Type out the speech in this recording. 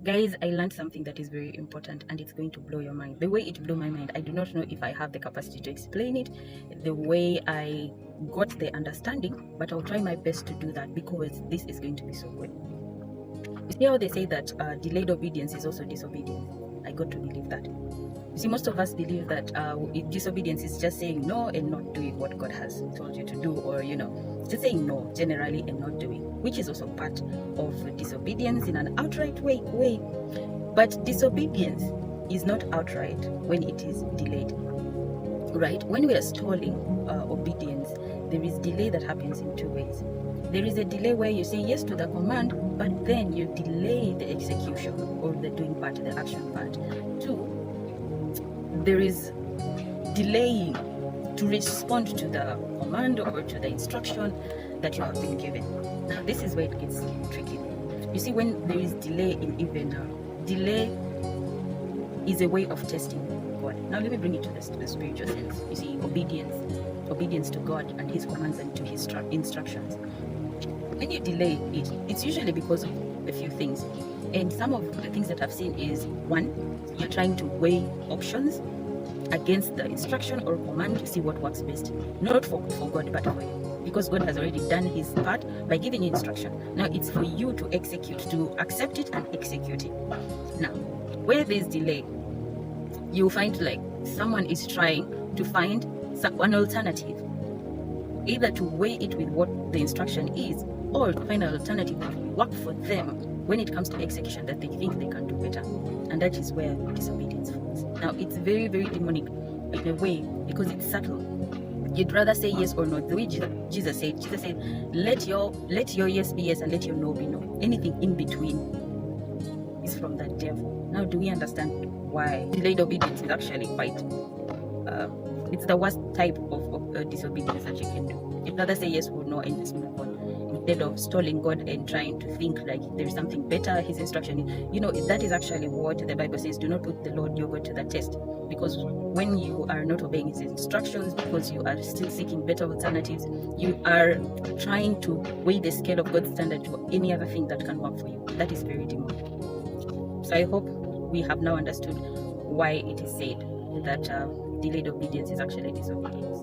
Guys, I learned something that is very important and it's going to blow your mind. The way it blew my mind, I do not know if I have the capacity to explain it the way I got the understanding, but I'll try my best to do that because this is going to be so good. You see how they say that delayed obedience is also disobedience? I got to believe that. You see, most of us believe that disobedience is just saying no and not doing what God has told you to do, or just saying no generally and not doing, which is also part of disobedience in an outright way. But disobedience is not outright when it is delayed, right? When we are stalling obedience, there is delay that happens in two ways. There is a delay where you say yes to the command, but then you delay the execution or the doing part, the action part. Two, there is delaying to respond to the command or to the instruction that you have been given. Now, this is where it gets tricky. You see, when there is delay in even delay is a way of testing God. Now, let me bring it to the spiritual sense. You see, obedience to God and His commands and to His instructions. When you delay it, it's usually because of a few things. And some of the things that I've seen is, one, you're trying to weigh options against the instruction or command to see what works best. Not for God, but for you. Because God has already done His part by giving you instruction. Now it's for you to execute, to accept it and execute it. Now, where there's delay, you'll find like someone is trying to find an alternative, either to weigh it with what the instruction is, or to find an alternative that will work for them when it comes to execution that they think they can do better. And that is where disobedience falls. Now, it's very, very demonic in a way because it's subtle. You'd rather say yes or no. The way Jesus said, let your yes be yes and let your no be no. Anything in between is from the devil. Now, do we understand why delayed obedience is actually quite it's the worst type of disobedience that you can do? You'd rather say yes or no and just move on, instead of stalling God and trying to think like there's something better, His instruction. That is actually what the Bible says. Do not put the Lord your God to the test, because when you are not obeying His instructions, because you are still seeking better alternatives, you are trying to weigh the scale of God's standard to any other thing that can work for you. That is very demonic. So I hope we have now understood why it is said that delayed obedience is actually disobedience.